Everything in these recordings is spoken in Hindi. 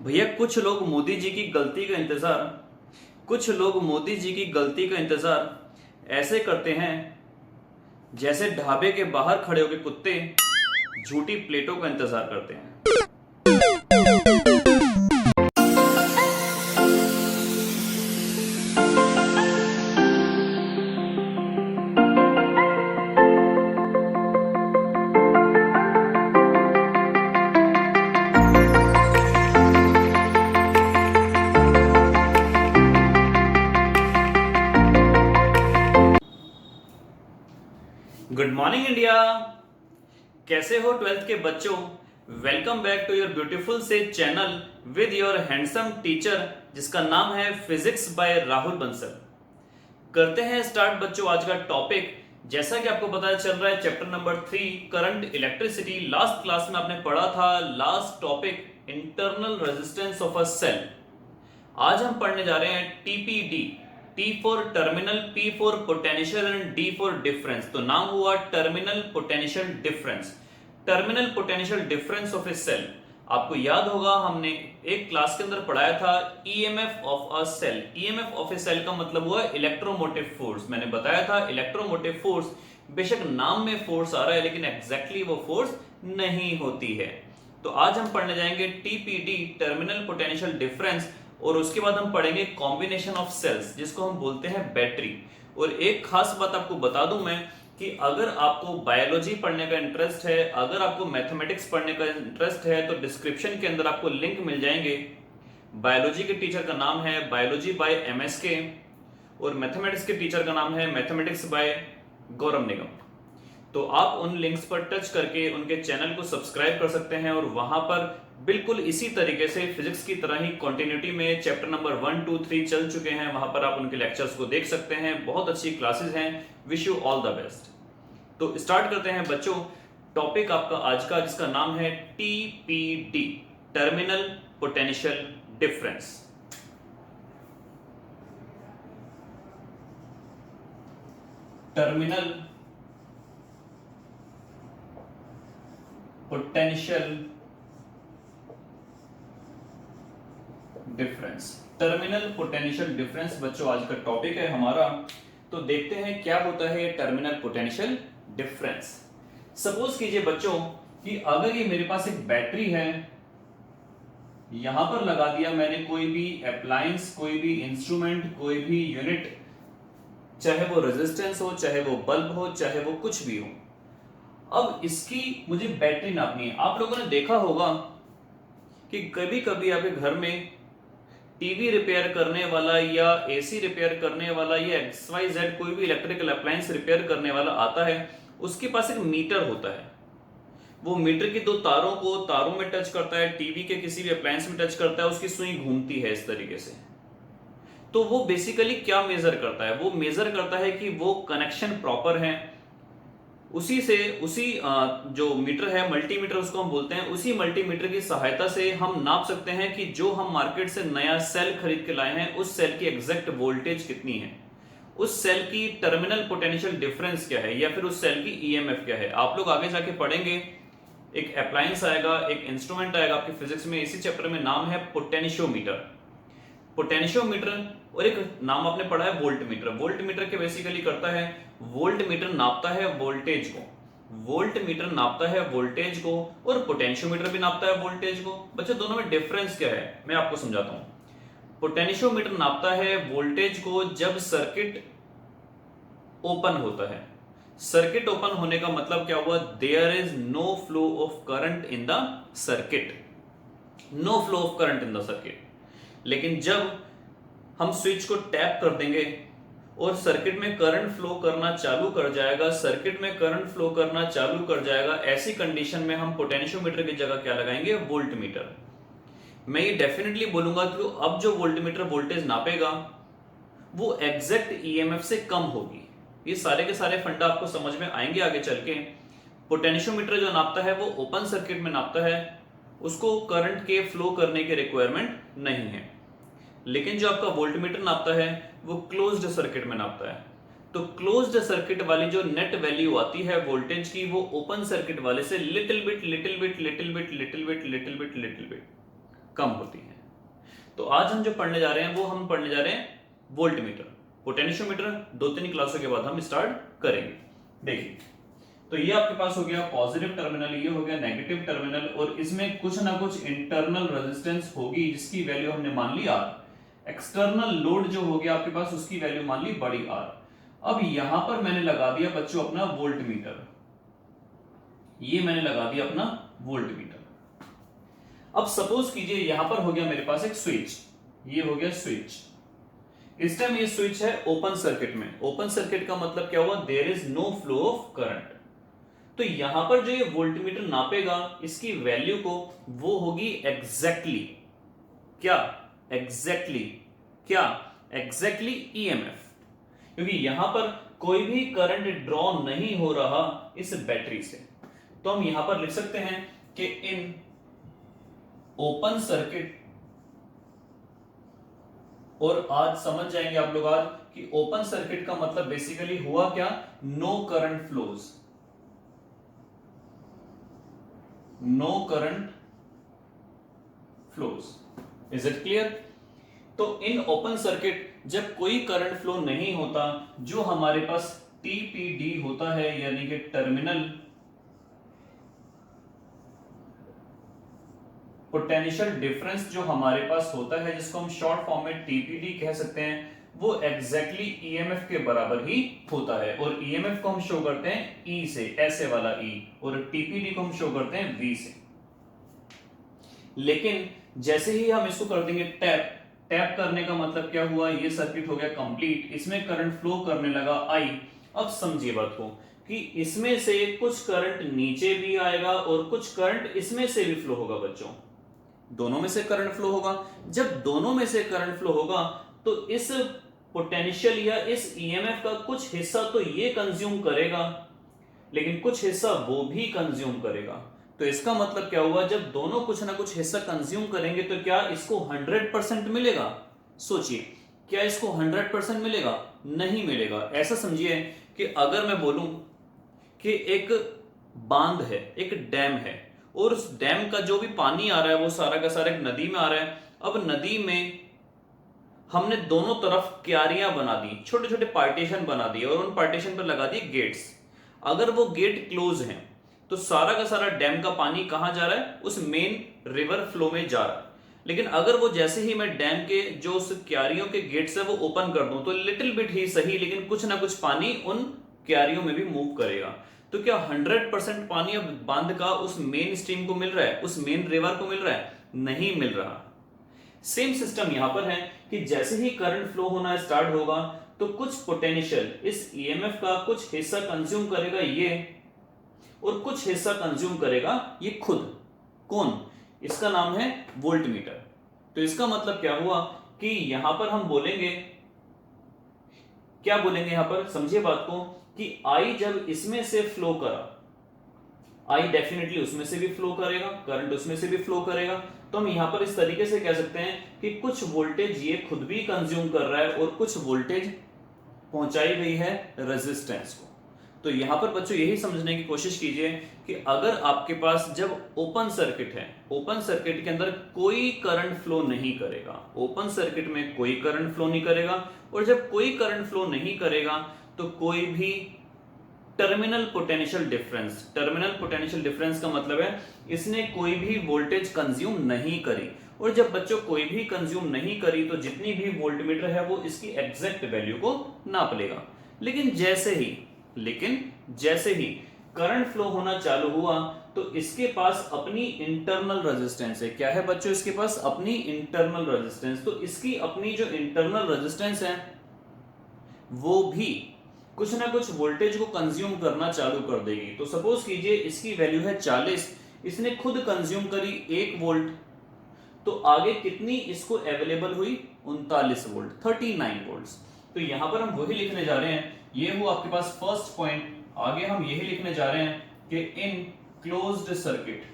भैया कुछ लोग मोदी जी की गलती का इंतजार ऐसे करते हैं जैसे ढाबे के बाहर खड़े होकर कुत्ते झूठी प्लेटों का इंतजार करते हैं। गुड मॉर्निंग इंडिया, कैसे हो ट्वेल्थ के बच्चों। Welcome back to your beautiful से channel with your handsome teacher जिसका नाम है फिजिक्स बाय राहुल बंसल। करते हैं स्टार्ट बच्चों आज का टॉपिक। जैसा कि आपको पता चल रहा है chapter number 3 current electricity. Last class में आपने पढ़ा था last topic internal resistance of a cell. आज हम पढ़ने जा रहे हैं TPD, T for terminal, P for potential and D for difference. तो नाम हुआ terminal potential difference. Terminal potential difference of a cell. आपको याद होगा हमने एक क्लास के अंदर पढ़ाया था EMF of a cell. EMF of a cell का मतलब हुआ इलेक्ट्रोमोटिव फोर्स। मैंने बताया था इलेक्ट्रोमोटिव फोर्स बेशक नाम में फोर्स आ रहा है लेकिन एग्जैक्टली वो फोर्स नहीं होती है। तो आज हम पढ़ने जाएंगे TPD, टर्मिनल पोटेंशियल डिफरेंस, और उसके बाद हम पढ़ेंगे कॉम्बिनेशन ऑफ सेल्स जिसको हम बोलते हैं बैटरी। और एक खास बात आपको बता दूं मैं कि अगर आपको बायोलॉजी पढ़ने का इंटरेस्ट है, अगर आपको मैथमेटिक्स पढ़ने का इंटरेस्ट है तो डिस्क्रिप्शन के अंदर आपको लिंक मिल जाएंगे। बायोलॉजी के टीचर का नाम है बायोलॉजी बाय MSK और मैथमेटिक्स के टीचर का नाम है मैथमेटिक्स बाय गौरव निगम। तो आप उन लिंक्स पर टच करके उनके चैनल को सब्सक्राइब कर सकते हैं और वहां पर बिल्कुल इसी तरीके से फिजिक्स की तरह ही कंटिन्यूटी में चैप्टर नंबर 1, 2, 3 चल चुके हैं। वहां पर आप उनके लेक्चर्स को देख सकते हैं। बहुत अच्छी क्लासेस हैं। Wish you all the best. तो स्टार्ट करते हैं बच्चों टॉपिक आपका आज का जिसका नाम है TPD, terminal potential difference. Terminal potential difference. Terminal potential difference बच्चों आज का टॉपिक है हमारा। तो देखते हैं क्या होता है टर्मिनल पोटेंशियल डिफरेंस। सपोज कीजिए बच्चों कि अगर ये मेरे पास एक बैटरी है, यहां पर लगा दिया मैंने कोई भी अप्लायंस, कोई भी इंस्ट्रूमेंट, कोई भी यूनिट, चाहे वो रेजिस्टेंस हो, चाहे वो बल्ब हो, चाहे वो कुछ भी हो। अब इसकी मुझे बैटरी नापनी है। आप लोगों ने देखा होगा कि कभी कभी आपके घर में टीवी रिपेयर करने वाला या एसी रिपेयर करने वाला या XYZ कोई भी इलेक्ट्रिकल अप्लायंस रिपेयर करने वाला आता है, उसके पास एक मीटर होता है। वो मीटर की दो तारों को तारों में टच करता है, टीवी के किसी भी अप्लायंस में टच करता है, उसकी सुई घूमती है इस तरीके से। तो वो बेसिकली क्या मेजर करता है? वो मेजर करता है कि वो कनेक्शन प्रॉपर है। उसी जो मीटर है, मल्टीमीटर उसको हम बोलते हैं, उसी मल्टीमीटर की सहायता से हम नाप सकते हैं कि जो हम मार्केट से नया सेल खरीद के लाए हैं उस सेल की एग्जैक्ट वोल्टेज कितनी है, उस सेल की टर्मिनल पोटेंशियल डिफरेंस क्या है, या फिर उस सेल की EMF क्या है। आप लोग आगे जाके पढ़ेंगे, एक अप्लायंस आएगा, एक इंस्ट्रूमेंट आएगा आपके फिजिक्स में, इसी चैप्टर में, नाम है पोटेंशियोमीटर। पोटेंशियोमीटर, और एक नाम आपने पढ़ा है वोल्टमीटर। वोल्टमीटर के बेसिकली करता है, वोल्टमीटर नापता है वोल्टेज को, वोल्टमीटर नापता है वोल्टेज को, और पोटेंशियोमीटर भी नापता है वोल्टेज को। बच्चों दोनों में डिफरेंस क्या है मैं आपको समझाता हूं। पोटेंशियोमीटर नापता है वोल्टेज को जब सर्किट ओपन होता है। सर्किट ओपन होने का मतलब क्या हुआ? There is no flow of current in the circuit, no flow of current in the circuit. लेकिन जब हम स्विच को टैप कर देंगे और सर्किट में करंट फ्लो करना चालू कर जाएगा, सर्किट में करंट फ्लो करना चालू कर जाएगा, ऐसी कंडीशन में हम पोटेंशियोमीटर की जगह क्या लगाएंगे? वोल्टमीटर। मैं ये डेफिनेटली बोलूंगा कि अब जो वोल्टमीटर वोल्टेज नापेगा वो एग्जैक्ट EMF से कम होगी। ये सारे के सारे फंडा आपको समझ में आएंगे आगे चल के। पोटेंशियोमीटर जो नापता है वो ओपन सर्किट में नापता है, उसको करंट के फ्लो करने की रिक्वायरमेंट नहीं है। लेकिन जो आपका वोल्टमीटर नापता है वो क्लोज्ड सर्किट में नापता है। तो क्लोज्ड सर्किट वाली जो नेट वैल्यू आती है वोल्टेज की, वो ओपन सर्किट वाले से लिटिल बिट कम होती है। तो आज हम जो पढ़ने जा रहे हैं वो हम पढ़ने जा रहे हैं वोल्टमीटर। पोटेंशियोमीटर 2-3 क्लासों के बाद हम स्टार्ट करेंगे। देखिए, तो ये आपके पास हो गया पॉजिटिव टर्मिनल, ये हो गया नेगेटिव टर्मिनल, और इसमें कुछ ना कुछ इंटरनल रेजिस्टेंस होगी जिसकी वैल्यू हमने मान ली आर। एक्सटर्नल लोड जो हो गया आपके पास उसकी वैल्यू मान ली बड़ी आर। अब यहां पर मैंने लगा दिया बच्चों अपना वोल्टमीटर, ये मैंने लगा दिया अपना वोल्टमीटर। अब सपोज कीजिए यहां पर हो गया मेरे पास एक स्विच, ये हो गया स्विच। इस टाइम ये स्विच है ओपन सर्किट में। ओपन सर्किट का मतलब क्या हुआ, there is no flow of current. तो यहां पर जो ये वोल्टमीटर नापेगा इसकी वैल्यू को, वो होगी एग्जैक्टली क्या, एग्जैक्टली ईएमएफ, क्योंकि यहां पर कोई भी करंट ड्रॉ नहीं हो रहा इस बैटरी से। तो हम यहां पर लिख सकते हैं कि इन ओपन सर्किट, और आज समझ जाएंगे आप लोग आज कि ओपन सर्किट का मतलब बेसिकली हुआ क्या, no current flows, no current flows. Is it clear? तो इन ओपन सर्किट जब कोई करंट फ्लो नहीं होता, जो हमारे पास टीपीडी होता है यानी कि टर्मिनल पोटेंशियल डिफरेंस जो हमारे पास होता है, जिसको हम शॉर्ट फॉर्म में टीपीडी कह सकते हैं, वो एग्जैक्टली ईएमएफ के बराबर ही होता है। और ईएमएफ को हम शो करते हैं ई से, ऐसे वाला ई, और टीपीडी को हम शो करते हैं वी से। लेकिन जैसे ही हम इसको कर देंगे टैप, टैप करने का मतलब क्या हुआ, ये सर्किट हो गया कंप्लीट, इसमें करंट फ्लो करने लगा आई। अब समझिए बात को कि इसमें से कुछ करंट नीचे भी आएगा और कुछ करंट इसमें से भी फ्लो होगा बच्चों, दोनों में से करंट फ्लो होगा। जब दोनों में से करंट फ्लो होगा तो इस पोटेंशियल या इस ईएमएफ का कुछ हिस्सा तो ये कंज्यूम करेगा, लेकिन कुछ हिस्सा वो भी कंज्यूम करेगा। तो इसका मतलब क्या हुआ, जब दोनों कुछ ना कुछ हिस्सा कंज्यूम करेंगे तो क्या इसको 100% मिलेगा? सोचिए, क्या इसको 100% मिलेगा? नहीं मिलेगा। ऐसा समझिए कि अगर मैं बोलूं कि एक बांध है, एक डैम है, और उस डैम का जो भी पानी आ रहा है वो सारा का सारा एक नदी में आ रहा है। अब नदी में हमने दोनों तरफ क्यारियां बना दी, छोटे छोटे पार्टीशन बना दिए, और उन पार्टीशन पर लगा दिए गेट्स। अगर वो गेट क्लोज हैं तो सारा का सारा डैम का पानी कहां जा रहा है, उस मेन रिवर फ्लो में जा रहा है। लेकिन अगर वो जैसे ही मैं डैम के जो उस क्यारियों के गेट्स है वो ओपन कर दूं, तो लिटिल बिट ही सही, लेकिन कुछ ना कुछ पानी उन क्यारियों में भी मूव करेगा। तो क्या 100% पानी अब बांध का उस मेन स्ट्रीम को मिल रहा है, उस मेन रिवर को मिल रहा है? नहीं मिल रहा। सेम सिस्टम यहां पर है कि जैसे ही करंट फ्लो होना स्टार्ट होगा तो कुछ पोटेंशियल इस ईएमएफ का कुछ हिस्सा कंज्यूम करेगा ये, और कुछ हिस्सा कंज्यूम करेगा ये खुद। कौन? इसका नाम है वोल्टमीटर। तो इसका मतलब क्या हुआ कि यहां पर हम बोलेंगे, क्या बोलेंगे यहां पर, समझिए बात को, कि आई जब इसमें से फ्लो करा, आई डेफिनेटली उसमें से भी फ्लो करेगा, करंट उसमें से भी फ्लो करेगा। तो हम यहां पर इस तरीके से कह सकते हैं कि कुछ वोल्टेज ये खुद भी कंज्यूम कर रहा है और कुछ वोल्टेज पहुंचाई गई है रेजिस्टेंस को। तो यहां पर बच्चों यही समझने की कोशिश कीजिए कि अगर आपके पास जब ओपन सर्किट है, ओपन सर्किट के अंदर कोई करंट फ्लो नहीं करेगा, ओपन सर्किट में कोई करंट फ्लो नहीं करेगा, और जब कोई करंट फ्लो नहीं करेगा तो कोई भी terminal potential difference, terminal potential difference का मतलब है इसने कोई भी वोल्टेज कंज्यूम नहीं करी। और जब बच्चों कोई भी कंज्यूम नहीं करी तो जितनी भी वोल्टमीटर है वो इसकी एग्जैक्ट वैल्यू को नाप लेगा। लेकिन जैसे ही करंट फ्लो होना चालू हुआ तो इसके पास अपनी इंटरनल रेजिस्टेंस है। क्या है बच्चों? इसके पास अपनी इंटरनल रेजिस्टेंस। तो इसकी अपनी जो इंटरनल रेजिस्टेंस है वो भी कुछ ना कुछ वोल्टेज को कंज्यूम करना चालू कर देगी। तो सपोज कीजिए इसकी वैल्यू है 40, इसने खुद कंज्यूम करी 1 वोल्ट, तो आगे कितनी इसको अवेलेबल हुई? 39 वोल्ट, 39 वोल्ट्स। तो यहां पर हम वही लिखने जा रहे हैं, ये हुआ आपके पास फर्स्ट पॉइंट। आगे हम यही लिखने जा रहे हैं कि इन क्लोज्ड सर्किट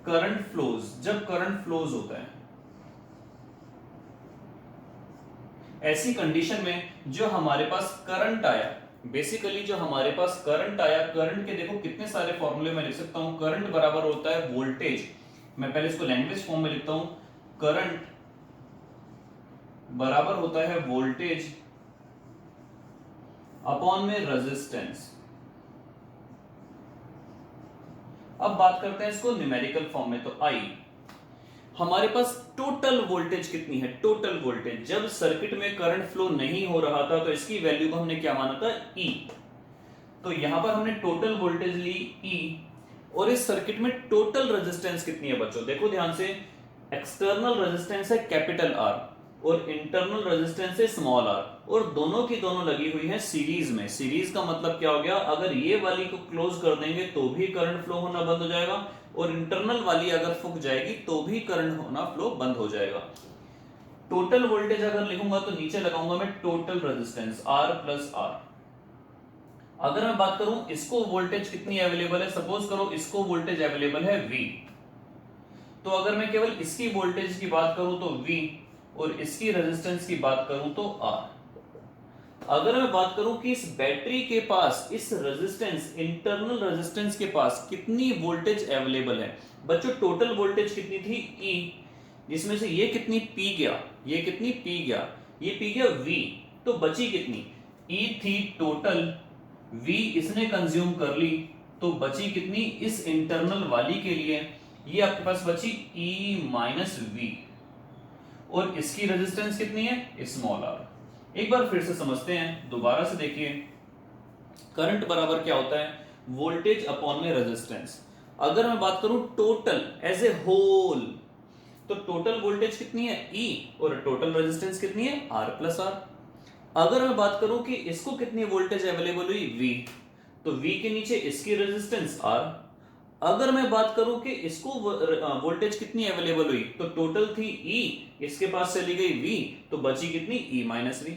करंट फ्लोज, जब करंट फ्लोज होता है ऐसी कंडीशन में जो हमारे पास करंट आया, बेसिकली जो हमारे पास करंट आया, करंट के देखो कितने सारे फॉर्मूले मैं लिख सकता हूं। करंट बराबर होता है वोल्टेज, मैं पहले इसको लैंग्वेज फॉर्म में लिखता हूं। करंट बराबर होता है वोल्टेज अपॉन में रेजिस्टेंस। अब बात करते हैं इसको न्यूमेरिकल फॉर्म में। तो आई, हमारे पास टोटल वोल्टेज कितनी है? टोटल वोल्टेज, जब सर्किट में करंट फ्लो नहीं हो रहा था तो इसकी वैल्यू को हमने क्या माना था? ई। तो यहां पर हमने टोटल वोल्टेज ली ई, और इस सर्किट में टोटल रेजिस्टेंस कितनी है बच्चों? देखो ध्यान से, एक्सटर्नल रेजिस्टेंस है कैपिटल आर और इंटरनल रेजिस्टेंस है स्मॉल आर, और दोनों की दोनों लगी हुई है सीरीज में। सीरीज का मतलब क्या हो गया? अगर ये वाली को क्लोज कर देंगे तो भी करंट फ्लो होना बंद हो जाएगा, और इंटरनल वाली अगर फूक जाएगी तो भी करंट होना फ्लो बंद हो जाएगा। टोटल वोल्टेज अगर लिखूंगा तो नीचे लगाऊंगा मैं total resistance r plus are. अगर मैं बात करूं इसको वोल्टेज कितनी अवेलेबल है, सपोज करो इसको वोल्टेज अवेलेबल है V, तो अगर मैं केवल इसकी वोल्टेज की बात करूं तो V, और इसकी रेजिस्टेंस की बात करूं तो R। अगर मैं बात करूं कि इस बैटरी के पास, इस रेजिस्टेंस, इंटरनल रेजिस्टेंस के पास कितनी वोल्टेज अवेलेबल है बच्चों, टोटल वोल्टेज कितनी थी? E, जिसमें से ये कितनी पी गया, ये कितनी पी गया, ये पी गया V, तो बची कितनी? E थी टोटल, V इसने कंज्यूम कर ली, तो बची कितनी इस इंटरनल वाली के लिए? ये आपके पास बची E माइनस V, और इसकी रेजिस्टेंस कितनी है? Small r. एक बार फिर से समझते हैं, दोबारा से देखिए, करंट बराबर क्या होता है? वोल्टेज अपॉन में रेजिस्टेंस। अगर मैं बात करूं टोटल एज ए होल, तो टोटल वोल्टेज कितनी है? E, और टोटल रेजिस्टेंस कितनी है? R plus R। अगर मैं बात करूं कि इसको कितनी वोल्टेज अवेलेबल हुई? V, तो V के नीचे इसकी रेजिस्टेंस R। अगर मैं बात करूं कि इसको वोल्टेज कितनी अवेलेबल हुई, तो टोटल थी E, इसके पास चली गई V, तो बची कितनी? E माइनस V,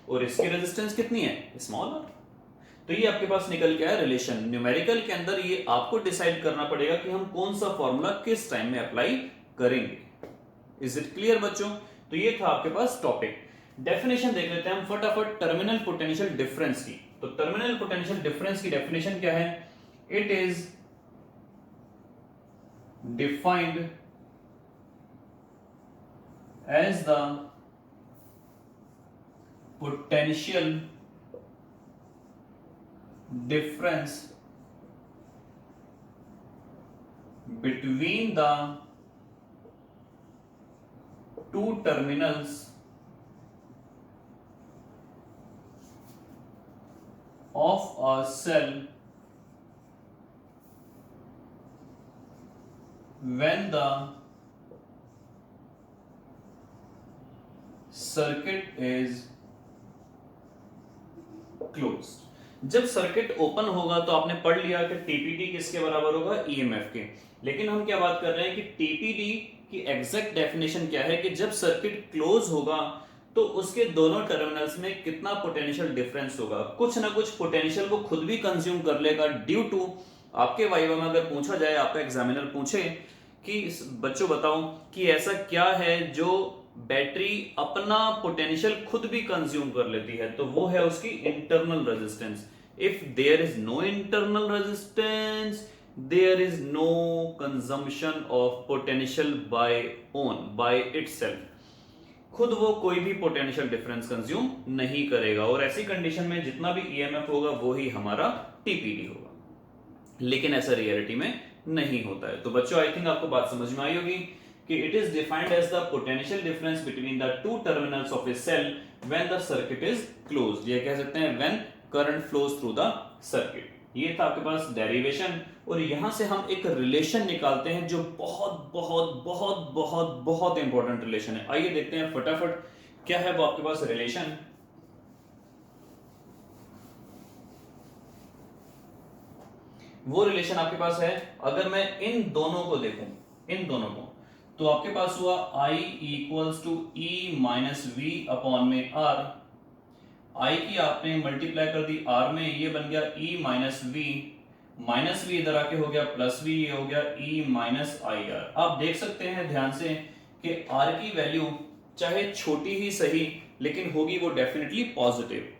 और इसकी रेजिस्टेंस कितनी है? Small r। तो ये आपके पास निकल के आया रिलेशन। न्यूमेरिकल के अंदर ये आपको डिसाइड करना पड़ेगा कि हम कौन सा फॉर्मूला किस टाइम में अप्लाई करेंगे। इज इट क्लियर बच्चों? तो ये था आपके पास टॉपिक। डेफिनेशन देख लेते हैं हम फटाफट टर्मिनल पोटेंशियल डिफरेंस की। तो टर्मिनल पोटेंशियल डिफरेंस की डेफिनेशन क्या है? It is defined as the potential difference between the two terminals of a cell when the circuit is closed। जब सर्किट ओपन होगा तो आपने पढ़ लिया कि टीपीडी किसके बराबर होगा? ईएमएफ के। लेकिन हम क्या बात कर रहे हैं कि टीपीडी की एग्जैक्ट डेफिनेशन क्या है कि जब सर्किट क्लोज होगा तो उसके दोनों टर्मिनल्स में कितना पोटेंशियल डिफरेंस होगा। कुछ ना कुछ पोटेंशियल वो खुद भी कंज्यूम कर लेगा, ड्यू टू, आपके वाइवा में अगर पूछा जाए, आपका एग्जामिनर पूछे कि बच्चों बताओ कि ऐसा क्या है जो बैटरी अपना पोटेंशियल खुद भी कंज्यूम कर लेती है, तो वो है उसकी internal resistance. If there is no internal resistance, there is no consumption of potential by itself. खुद वो कोई भी पोटेंशियल डिफरेंस कंज्यूम नहीं करेगा, और ऐसी कंडीशन में जितना भी ईएमएफ होगा वो ही हमारा टीपीडी होगा। लेकिन ऐसा रियलिटी में नहीं होता है। तो बच्चों आई थिंक आपको बात समझ में आई होगी कि it is defined as the potential difference between the two terminals of a cell when the circuit is closed. ये कह सकते हैं when current flows through the circuit. ये था आपके पास डेरिवेशन, और यहां से हम एक रिलेशन निकालते हैं जो बहुत बहुत बहुत बहुत बहुत इंपॉर्टेंट रिलेशन है। आइए देखते हैं फटाफट क्या है वो आपके पास रिलेशन। वो रिलेशन आपके पास है, अगर मैं इन दोनों को देखूं, इन दोनों को, तो आपके पास हुआ I equals to E minus V upon में R। I की आपने मल्टीप्लाई कर दी R में, ये बन गया E minus V, minus V इधर आके हो गया प्लस V, ये हो गया E माइनस IR। आप देख सकते हैं ध्यान से कि R की वैल्यू चाहे छोटी ही सही, लेकिन होगी वो डेफिनेटली पॉजिटिव।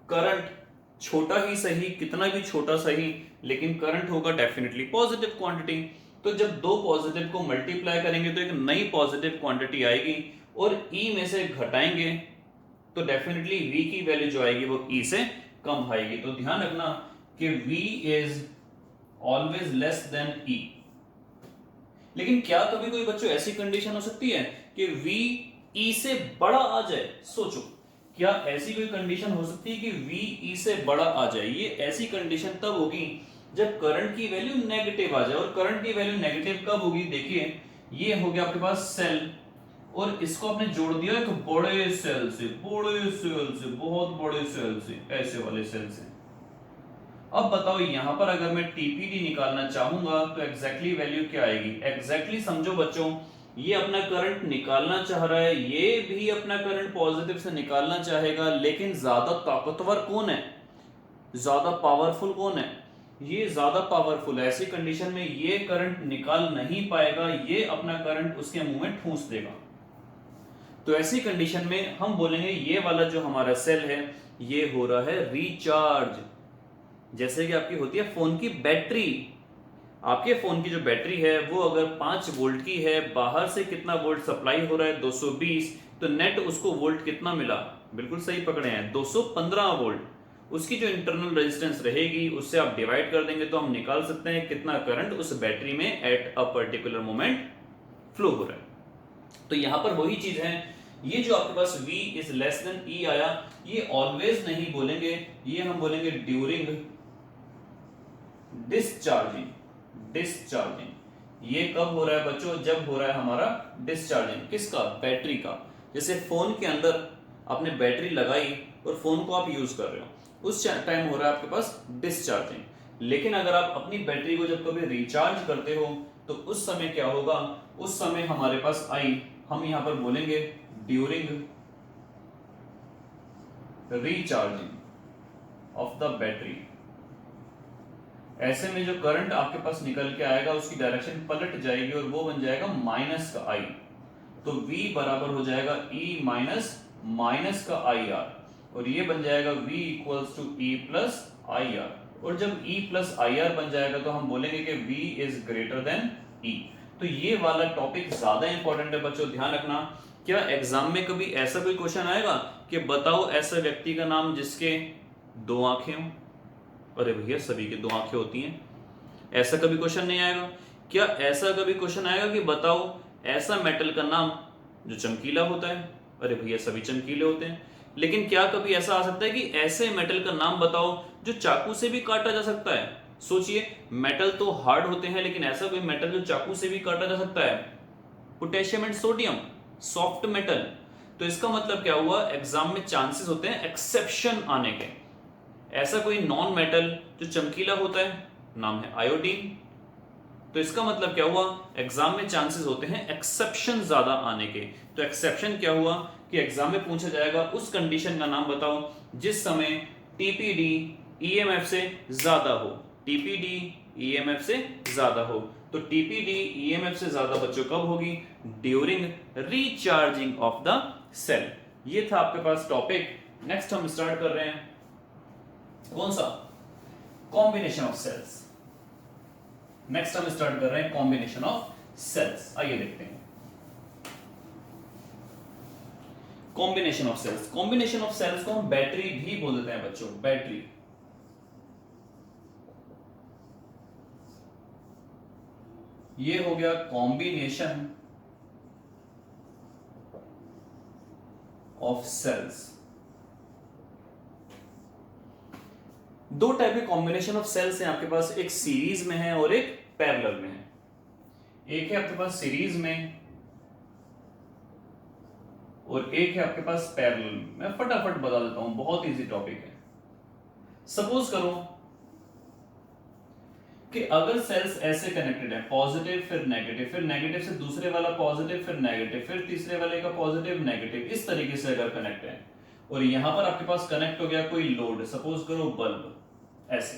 करंट छोटा ही सही, कितना भी छोटा सही, लेकिन करंट होगा डेफिनेटली पॉजिटिव क्वांटिटी। तो जब दो पॉजिटिव को मल्टीप्लाई करेंगे तो एक नई पॉजिटिव क्वांटिटी आएगी, और E में से घटाएंगे तो डेफिनेटली V की वैल्यू जो आएगी वो E से कम आएगी। तो ध्यान रखना कि V is always less than E। लेकिन क्या कभी कोई बच्चों ऐसी कंडीशन हो सकती है कि V E से बड़ा आ जाए? सोचो, क्या ऐसी कोई कंडीशन हो सकती है कि V E से बड़ा आ जाए? ये ऐसी कंडीशन तब होगी जब करंट की वैल्यू नेगेटिव आ जाए। और करंट की वैल्यू नेगेटिव कब होगी? देखिए, ये हो गया आपके पास सेल, और इसको आपने जोड़ दिया एक बड़े सेल से, बहुत बड़े सेल से, ऐसे वाले सेल से। अब बताओ यहां पर अगर मैं टीपीडी निकालना चाहूंगा तो एग्जैक्टली वैल्यू क्या आएगी? एग्जैक्टली समझो बच्चों, ये अपना करंट निकालना चाह रहा है, ये भी अपना करंट पॉजिटिव से निकालना चाहेगा, लेकिन ज्यादा ताकतवर कौन है, ज्यादा पावरफुल कौन है? ये ज्यादा पावरफुल है। ऐसी कंडीशन में ये करंट निकाल नहीं पाएगा, ये अपना करंट उसके मुंह में ठूंस देगा। तो ऐसी कंडीशन में हम बोलेंगे ये वाला जो हमारा सेल है ये हो रहा है रिचार्ज। जैसे कि आपकी होती है फोन की बैटरी। आपके फोन की जो बैटरी है वो अगर 5 वोल्ट की है, बाहर से कितना वोल्ट सप्लाई हो रहा है? 220, तो नेट उसको वोल्ट कितना मिला? बिल्कुल सही पकड़े हैं, 215 वोल्ट। उसकी जो इंटरनल रेजिस्टेंस रहेगी उससे आप डिवाइड कर देंगे तो हम निकाल सकते हैं कितना करंट उस बैटरी में at a particular moment flow हो रहा है। तो यहां पर वही चीज है, ये जो आपके पास V is less than E आया, ये ऑलवेज नहीं बोलेंगे, ये हम बोलेंगे ड्यूरिंग डिस्चार्जिंग। डिस्चार्जिंग ये कब हो रहा है बच्चों? जब हो रहा है हमारा डिस्चार्जिंग। किसका? बैटरी का। जैसे फोन के अंदर आपने बैटरी लगाई और फोन को आप यूज कर रहे हो, उस टाइम हो रहा है आपके पास डिस्चार्जिंग। लेकिन अगर आप अपनी बैटरी को जब कभी रिचार्ज करते हो तो उस समय क्या होगा? उस समय हमारे पास आई, हम यहां पर बोलेंगे during recharging of the battery. ऐसे में जो करंट आपके पास निकल के आएगा उसकी डायरेक्शन पलट जाएगी और वो बन जाएगा माइनस का आई। तो V बराबर हो जाएगा E माइनस का आई आर, और ये बन जाएगा V equals to E plus I r. और जब E प्लस आई आर बन जाएगा तो हम बोलेंगे कि V is greater than E। तो ये वाला टॉपिक ज्यादा इंपॉर्टेंट है बच्चों, ध्यान रखना। क्या एग्जाम में कभी ऐसा कोई क्वेश्चन आएगा कि बताओ ऐसा व्यक्ति का नाम जिसके 2 आंखें हों? अरे भैया सभी की 2 आंखें होती हैं, ऐसा कभी क्वेश्चन नहीं आएगा। क्या ऐसा कभी क्वेश्चन आएगा कि बताओ ऐसा मेटल का नाम जो चमकीला होता है? अरे भैया सभी चमकीले होते हैं। लेकिन क्या कभी ऐसा आ सकता है कि ऐसे मेटल का नाम बताओ जो चाकू से भी काटा जा सकता है? सोचिए, मेटल तो हार्ड होते हैं, लेकिन ऐसा कोई मेटल जो चाकू से भी काटा जा सकता है? Potassium and sodium, soft metal. तो इसका मतलब क्या हुआ? एग्जाम में चांसेस होते हैं एक्सेप्शन आने के। ऐसा कोई नॉन मेटल जो चमकीला होता है, नाम है आयोडीन। तो इसका मतलब क्या हुआ? एग्जाम में चांसेस होते हैं एक्सेप्शन ज्यादा आने के। तो एक्सेप्शन क्या हुआ कि एग्जाम में पूछा जाएगा उस कंडीशन का नाम बताओ जिस समय टीपीडी ईएमएफ से ज्यादा हो। टीपीडी ईएमएफ से ज्यादा हो। तो टीपीडी ईएमएफ से ज्यादा बच्चों कब होगी? During recharging of the cell. ये था आपके पास टॉपिक। नेक्स्ट हम स्टार्ट कर रहे हैं कौन सा? Combination of cells. नेक्स्ट हम स्टार्ट कर रहे हैं कॉम्बिनेशन ऑफ सेल्स। आइए देखते हैं combination of cells. Combination of cells को हम बैटरी भी बोल देते हैं बच्चों, बैटरी। ये हो गया कॉम्बिनेशन ऑफ सेल्स। 2 टाइप के कॉम्बिनेशन ऑफ सेल्स हैं आपके पास, एक सीरीज में है और एक पैरेलल में है। एक है आपके पास सीरीज में और एक है आपके पास पैरेलल में। मैं फटाफट बता देता हूं, बहुत इजी टॉपिक है। सपोज करो कि अगर सेल्स ऐसे कनेक्टेड है, पॉजिटिव फिर नेगेटिव से दूसरे वाला पॉजिटिव फिर नेगेटिव फिर तीसरे वाले का पॉजिटिव नेगेटिव, इस तरीके से अगर कनेक्ट है, और यहां पर आपके पास कनेक्ट हो गया कोई लोड, सपोज करो बल्ब। ऐसे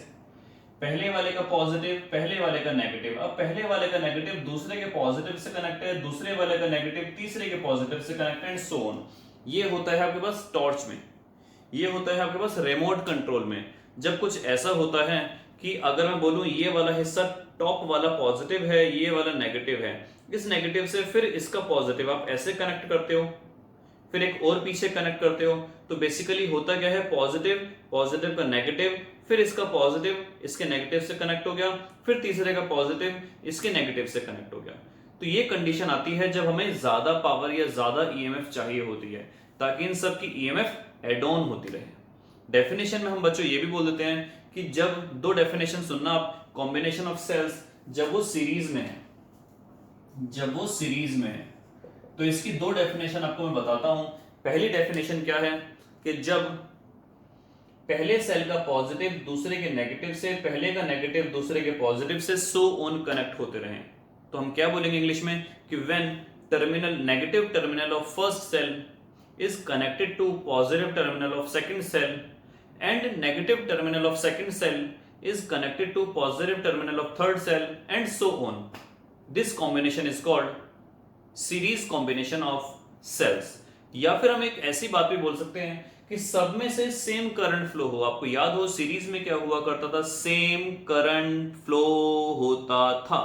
पहले वाले का पॉजिटिव, पहले वाले का नेगेटिव। अब पहले वाले का नेगेटिव दूसरे के पॉजिटिव से कनेक्ट है, दूसरे वाले का नेगेटिव तीसरे के पॉजिटिव से कनेक्ट है, एंड सो ऑन। ये होता है आपके पास टॉर्च में, ये होता है आपके पास रिमोट कंट्रोल में। जब कुछ ऐसा होता है कि अगर मैं बोलूं ये वाला हिस्सा टॉप वाला पॉजिटिव है, ये वाला नेगेटिव है, इस नेगेटिव से फिर इसका पॉजिटिव आप ऐसे कनेक्ट करते हो, फिर एक और पीछे कनेक्ट करते हो, तो बेसिकली होता क्या है, पॉजिटिव पॉजिटिव का नेगेटिव, फिर इसका पॉजिटिव इसके नेगेटिव से कनेक्ट हो गया, फिर तीसरे का पॉजिटिव इसके नेगेटिव से कनेक्ट हो गया। तो ये कंडीशन आती है जब हमें ज्यादा पावर या ज्यादा ईएमएफ चाहिए होती है, ताकि इन सब की ईएमएफ एड ऑन होती रहे। डेफिनेशन में हम बच्चों ये भी बोल देते हैं कि जब दो डेफिनेशन सुनना आप, कॉम्बिनेशन ऑफ सेल्स जब वो सीरीज में है, जब वो सीरीज में है, तो इसकी दो डेफिनेशन आपको मैं बताता हूं। पहली डेफिनेशन क्या है कि जब पहले सेल का पॉजिटिव दूसरे के नेगेटिव से, पहले का नेगेटिव दूसरे के पॉजिटिव से सो ऑन कनेक्ट होते रहें, तो हम क्या बोलेंगे इंग्लिश में कि when terminal negative terminal of first cell is connected to positive terminal of second cell and negative terminal of second cell is connected to positive terminal of third cell and so on. This combination is called series combination of cells. या फिर हम एक ऐसी बात भी बोल सकते हैं कि सब में से सेम करंट फ्लो हो। आपको याद हो सीरीज में क्या हुआ करता था, सेम करंट फ्लो होता था।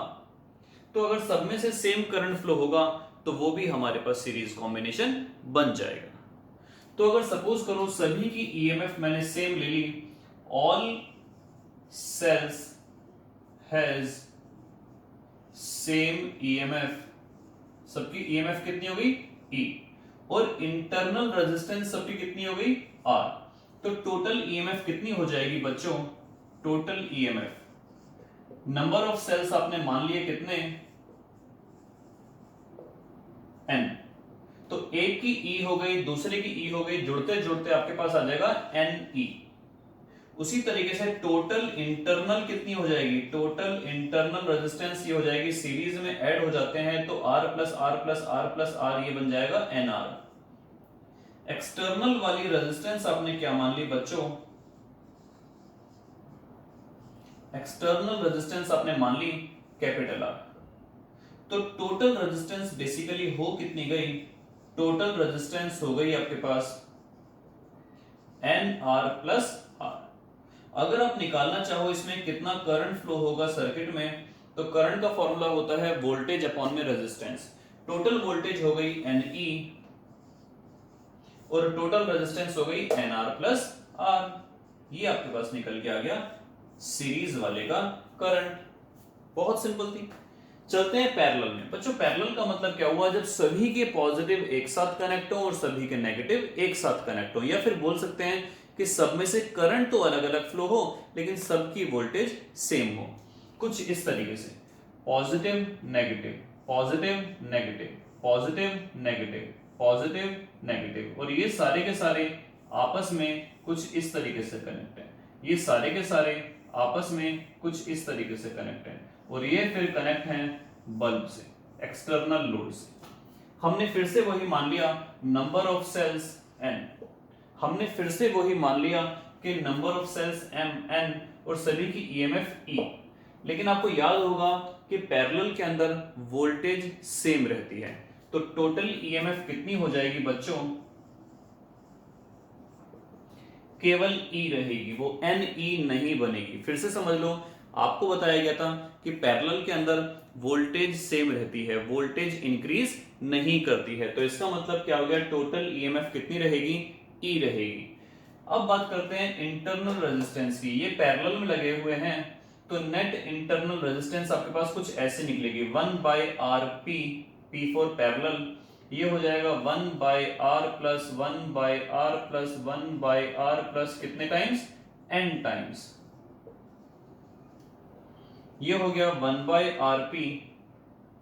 तो अगर सब में से सेम करंट फ्लो होगा तो वो भी हमारे पास सीरीज कॉम्बिनेशन बन जाएगा। तो अगर सपोज करो सभी की ईएमएफ मैंने सेम ले ली, all cells has same EMF, सबकी ईएमएफ कितनी हो गई ई, और इंटरनल रेजिस्टेंस सबकी कितनी हो गई आर। तो टोटल ईएमएफ कितनी हो जाएगी बच्चों, total EMF, number of cells आपने मान लिए कितने, एन, तो एक की ई हो गई दूसरे की ई हो गई, जुड़ते जुड़ते आपके पास आ जाएगा एन ई। उसी तरीके से टोटल इंटरनल कितनी हो जाएगी, टोटल इंटरनल रेजिस्टेंस ये हो जाएगी, सीरीज में ऐड हो जाते हैं तो r plus r plus r plus r, ये बन जाएगा एन आर। एक्सटर्नल वाली रेजिस्टेंस आपने क्या मान ली बच्चों, एक्सटर्नल रेजिस्टेंस आपने मान ली कैपिटल आर। तो टोटल रेजिस्टेंस बेसिकली हो कितनी गई, टोटल रेजिस्टेंस हो गई आपके पास एन आर प्लस आर। अगर आप निकालना चाहो इसमें कितना करंट फ्लो होगा सर्किट में, तो करंट का फॉर्मूला होता है वोल्टेज अपॉन में रेजिस्टेंस। टोटल वोल्टेज हो गई एन ई और टोटल रेजिस्टेंस हो गई एन आर प्लस आर। ये आपके पास निकल के आ गया सीरीज वाले का करंट। बहुत सिंपल थी। चलते हैं पैरेलल में। बच्चों पैरेलल का मतलब क्या हुआ, जब सभी के पॉजिटिव एक साथ कनेक्ट हो और सभी के नेगेटिव एक साथ कनेक्ट हो, या फिर बोल सकते हैं कि सब में से करंट तो अलग अलग फ्लो हो लेकिन सबकी वोल्टेज सेम हो। कुछ इस तरीके से positive negative positive negative positive negative positive negative, और ये सारे के सारे आपस में कुछ इस तरीके से कनेक्ट है, ये सारे के सारे आपस में कुछ इस तरीके से कनेक्ट है, और ये फिर कनेक्ट हैं बल्ब से, एक्सटर्नल लोड से। हमने फिर से वही मान लिया नंबर ऑफ सेल्स एन, हमने फिर से वही मान लिया कि number of cells m n और सभी की ईएमएफ ई। लेकिन आपको याद होगा कि पैरेलल के अंदर वोल्टेज सेम रहती है, तो टोटल ईएमएफ कितनी हो जाएगी बच्चों, केवल ई रहेगी, वो एन ई नहीं बनेगी। फिर से समझ लो, आपको बताया गया था कि पैरेलल के अंदर वोल्टेज सेम रहती है, वोल्टेज इंक्रीज नहीं करती है, तो इसका मतलब क्या हो गया, टोटल ईएमएफ कितनी रहेगी, ई रहेगी। अब बात करते हैं इंटरनल रेजिस्टेंस की। ये पैरेलल में लगे हुए हैं तो नेट इंटरनल रेजिस्टेंस आपके पास कुछ ऐसे निकलेगी 1/RP, P फॉर पैरेलल, ये हो जाएगा 1/R plus 1/R plus 1/R plus कितने टाइम्स, n टाइम्स। ये हो गया 1/RP,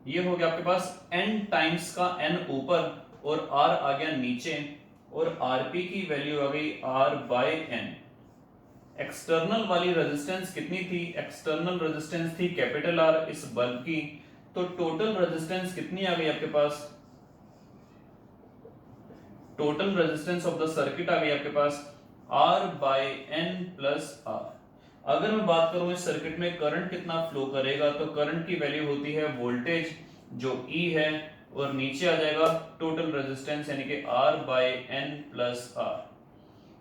ये हो गया आपके पास n टाइम्स का n ऊपर और r आ गया नीचे, और Rp की वैल्यू आ गई R/n। एक्सटर्नल वाली रेजिस्टेंस कितनी थी, एक्सटर्नल रेजिस्टेंस थी कैपिटल R इस बल्ब की, तो टोटल रेजिस्टेंस कितनी आ गई आपके पास, total resistance of the circuit आ गई आपके पास R/n प्लस R। अगर मैं बात करूं इस सर्किट में करंट कितना फ्लो करेगा, तो करंट की वैल्यू होती है वोल्टेज जो E है, और नीचे आ जाएगा टोटल रेजिस्टेंस यानी कि R/n प्लस R।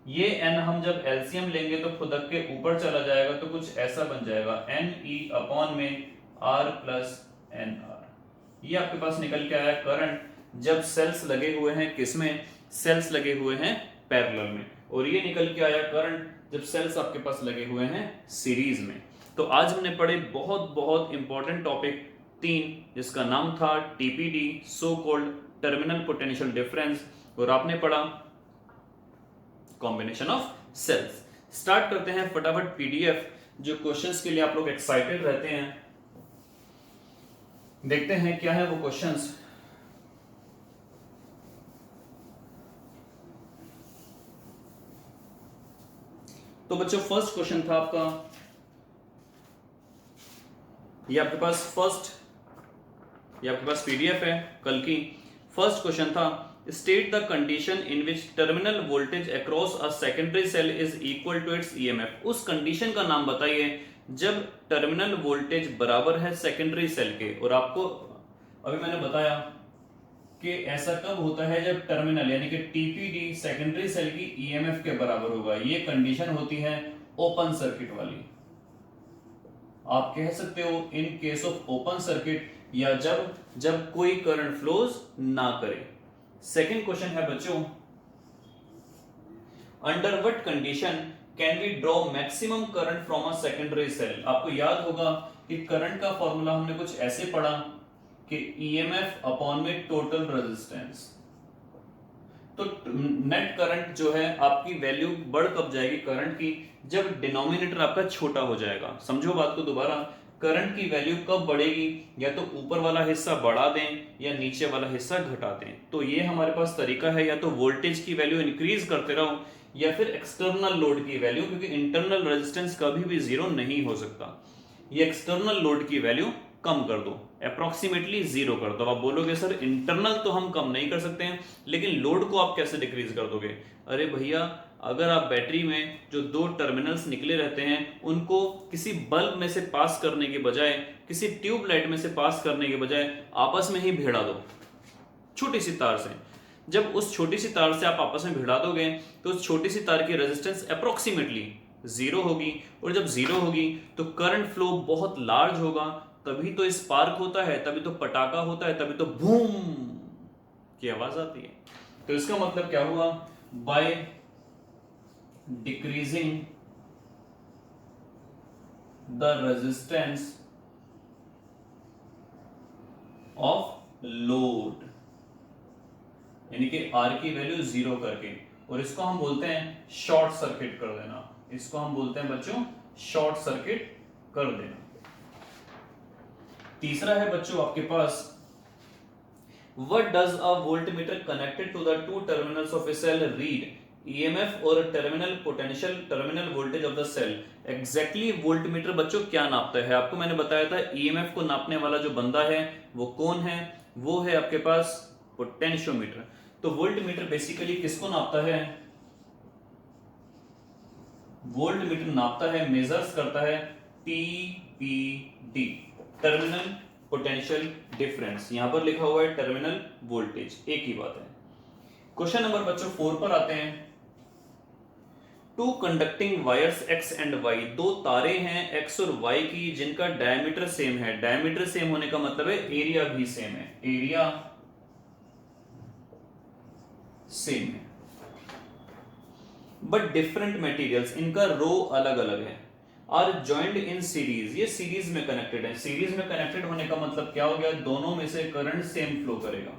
ये n हम जब एलसीएम लेंगे तो खुदक के ऊपर चला जाएगा, तो कुछ ऐसा बन जाएगा Ne अपॉन में R प्लस NR। ये आपके पास निकल के आया करंट जब सेल्स लगे हुए हैं किसमें, सेल्स लगे हुए हैं पैरेलल में, और ये निकल के आया करंट जब सेल्स आपके पास लगे हुए हैं सीरीज में। तो आज हमने पढ़े बहुत बहुत इंपॉर्टेंट टॉपिक 3, जिसका नाम था TPD, so called terminal potential difference, और आपने पढ़ा कॉम्बिनेशन ऑफ सेल्स। स्टार्ट करते हैं फटाफट पीडीएफ, जो क्वेश्चंस के लिए आप लोग एक्साइटेड रहते हैं। देखते हैं क्या है वो क्वेश्चंस। तो बच्चों फर्स्ट क्वेश्चन था आपका, ये आपके पास पीडीएफ है कल की। फर्स्ट क्वेश्चन था state the condition in which terminal voltage across a secondary cell is equal to its EMF. उस कंडीशन का नाम बताइए जब टर्मिनल वोल्टेज बराबर है सेकेंडरी सेल के। और आपको अभी मैंने बताया कि ऐसा कब होता है जब टर्मिनल यानी कि टीपीडी सेकेंडरी सेल की ईएमएफ के बराबर होगा। ये कंडीशन होती है ओपन सर्किट वाली। आप कह सकते हो in case of open circuit, या जब कोई करंट फ्लोज ना करे। सेकंड क्वेश्चन है बच्चों, under what condition can we draw maximum current from a secondary cell. आपको याद होगा कि करंट का फॉर्मूला हमने कुछ ऐसे पढ़ा कि ईएमएफ अपॉन में टोटल रेजिस्टेंस। तो नेट करंट जो है आपकी वैल्यू बढ़ कब जाएगी करंट की, जब डिनोमिनेटर आपका छोटा हो जाएगा। समझो बात को दोबारा, करंट की वैल्यू कब बढ़ेगी, या तो ऊपर वाला हिस्सा बढ़ा दें या नीचे वाला हिस्सा घटा दें। तो ये हमारे पास तरीका है, या तो वोल्टेज की वैल्यू इंक्रीज करते रहो या फिर एक्सटर्नल लोड की वैल्यू, क्योंकि इंटरनल रेजिस्टेंस कभी भी जीरो नहीं हो सकता। ये एक्सटर्नल लोड की वैल्यू कम कर दो, अप्रोक्सीमेटली जीरो कर दो। आप बोलोगे सर इंटरनल तो हम कम नहीं कर सकते हैं, लेकिन लोड को आप कैसे डिक्रीज कर दोगे। अरे भैया, अगर आप बैटरी में जो 2 टर्मिनल्स निकले रहते हैं उनको किसी बल्ब में से पास करने के बजाय, किसी ट्यूबलाइट में से पास करने के बजाय आपस में ही भिड़ा दो छोटी सी तार से। जब उस छोटी सी तार से आप आपस में भिड़ा दोगे तो उस छोटी सी तार की रेजिस्टेंस अप्रोक्सीमेटली जीरो होगी, और जब जीरो होगी तो करंट फ्लो बहुत लार्ज होगा। तभी तो स्पार्क होता है, तभी तो पटाखा होता है, तभी तो बूम की आवाज आती है। तो इसका मतलब क्या हुआ, by decreasing the resistance of load, यानी कि आर की वैल्यू जीरो करके, और इसको हम बोलते हैं शॉर्ट सर्किट कर देना। इसको हम बोलते हैं बच्चों शॉर्ट सर्किट कर देना। तीसरा है बच्चों आपके पास, what does a voltmeter connected to the 2 terminals of a cell read, EMF और terminal potential, terminal voltage of the cell. Exactly voltmeter बच्चों क्या नापता है, आपको मैंने बताया था ईएमएफ को नापने वाला जो बंदा है वो कौन है, वो है आपके पास पोटेंशियोमीटर। तो वोल्टमीटर बेसिकली किसको नापता है, वोल्टमीटर नापता है, मेजर्स करता है टीपीडी, टर्मिनल पोटेंशियल डिफरेंस। यहां पर लिखा हुआ है टर्मिनल वोल्टेज, एक ही बात है। क्वेश्चन नंबर बच्चों 4 पर आते हैं। 2 conducting wires x and y, 2 तारे हैं x और y की जिनका डायमीटर सेम है। डायमीटर सेम होने का मतलब है एरिया भी सेम है, एरिया सेम है, बट डिफरेंट मटेरियल्स, इनका रो अलग अलग है। आर जॉइंड इन सीरीज, ये सीरीज में कनेक्टेड है। सीरीज में कनेक्टेड होने का मतलब क्या हो गया, दोनों में से करंट सेम फ्लो करेगा।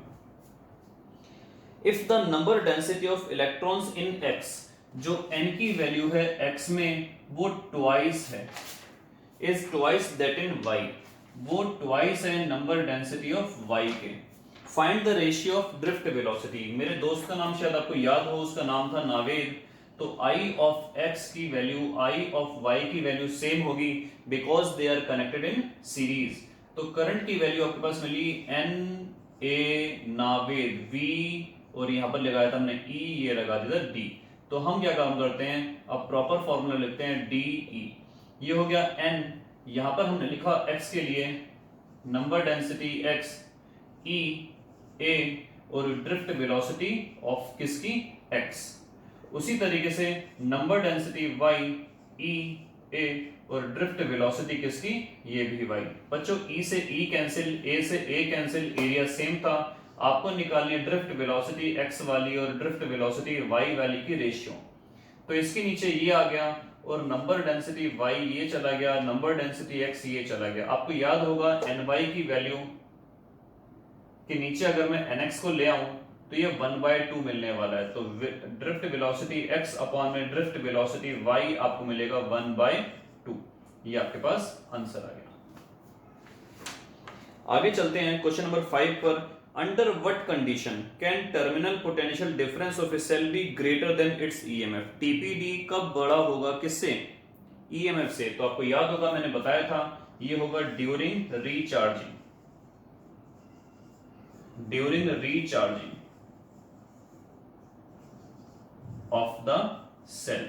If the number density of electrons in x, जो n की वैल्यू है x में वो ट्वाइस है, is twice that in y, वो ट्वाइस है नंबर डेंसिटी ऑफ y के। Find the ratio of drift velocity. मेरे दोस्त का नाम शायद आपको याद हो, उसका नाम था नावेद। तो I ऑफ x की वैल्यू I ऑफ y की वैल्यू सेम होगी because they are connected in series. तो करंट की वैल्यू आपके पास मिली Na नावेद V, और यहां पर लगाया था हमने E, ये लगा दिया D। तो हम क्या काम करते हैं, अब प्रॉपर फॉर्मूला लिखते हैं DE। ये हो गया N, यहां पर हमने लिखा x के लिए number density x, E A, और ड्रिफ्ट वेलोसिटी ऑफ किसकी x। उसी तरीके से number density y e a और ड्रिफ्ट वेलोसिटी किसकी, ये भी y। बच्चों e से e कैंसिल, a से a कैंसिल, एरिया सेम था। आपको निकालनी है ड्रिफ्ट वेलोसिटी x वाली और ड्रिफ्ट वेलोसिटी y वाली की रेशियो। तो इसके नीचे ये आ गया और नंबर डेंसिटी y ये चला गया, नंबर डेंसिटी x ये चला गया। आपको याद होगा ny की वैल्यू के नीचे अगर मैं nx को ले आऊं तो ये 1/2 मिलने वाला है। तो ड्रिफ्ट वेलोसिटी x अपॉन में ड्रिफ्ट वेलोसिटी y आपको मिलेगा 1/2। ये आपके पास आंसर आ गया। आगे चलते हैं क्वेश्चन नंबर 5 पर। Under what condition can terminal potential difference of a cell be greater than its EMF. TPD कब बड़ा होगा, किससे, ईएमएफ से। तो आपको याद होगा मैंने बताया था ये होगा during recharging, during recharging of the cell.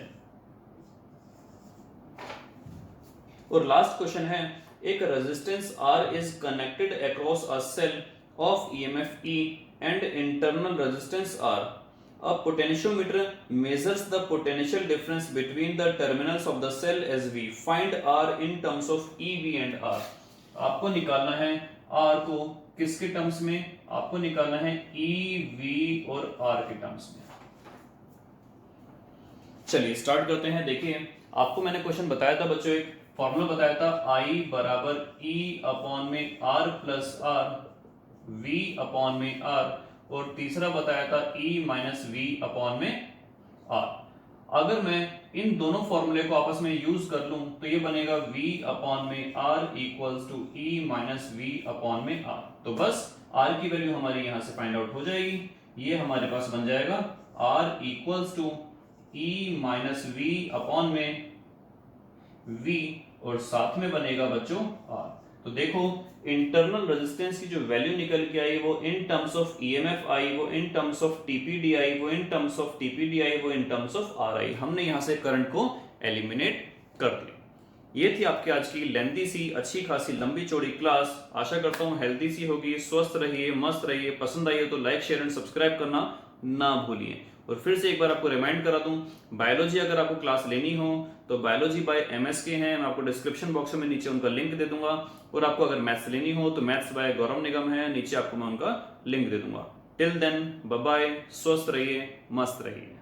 और लास्ट क्वेश्चन है, एक resistance R is connected across a cell of EMF E and internal resistance R. A potentiometer measures the potential difference between the terminals of the cell as V. Find R in terms of EV and R. आपको निकालना है R को किसके टर्म्स में, आपको निकालना है EV और R के टर्म्स में। चलिए स्टार्ट करते हैं। देखिए आपको मैंने क्वेश्चन बताया था बच्चों, एक फॉर्मूला बताया था I बराबर E अपॉन में R plus R, V upon में R, और तीसरा बताया था E माइनस V अपॉन में R। अगर मैं इन दोनों फॉर्मूले को आपस में यूज कर लूं तो ये बनेगा V अपॉन में R equals to E minus V upon में R। तो बस R की वैल्यू हमारी यहां से फाइंड आउट हो जाएगी। ये हमारे पास बन जाएगा R equals to E minus V upon में V, और साथ में बनेगा बच्चों R। तो देखो इंटरनल रेजिस्टेंस की जो वैल्यू निकल के आई वो इन टर्म्स ऑफ ईएमएफ आई, वो इन टर्म्स ऑफ टीपीडी आई, वो इन टर्म्स ऑफ टीपीडी आई, वो इन टर्म्स ऑफ आर आई। हमने यहां से करंट को एलिमिनेट कर दिया। ये थी आपकी आज की लेंथी सी, अच्छी खासी लंबी चौड़ी क्लास। आशा करता हूं हेल्दी सी होगी। स्वस्थ रहिए, मस्त रहिए। पसंद आई हो तो लाइक शेयर एंड सब्सक्राइब करना ना भूलिए। और फिर से एक बार आपको रिमाइंड करा दूं, बायोलॉजी अगर आपको क्लास लेनी हो तो बायोलॉजी बाय एमएसके हैं, मैं आपको डिस्क्रिप्शन बॉक्स में नीचे उनका लिंक दे दूंगा। और आपको अगर मैथ्स लेनी हो तो मैथ्स बाय गौरव निगम है, नीचे आपको मैं उनका लिंक दे दूंगा। टिल देन बाय बाय, स्वस्थ रहिए, मस्त रहिए।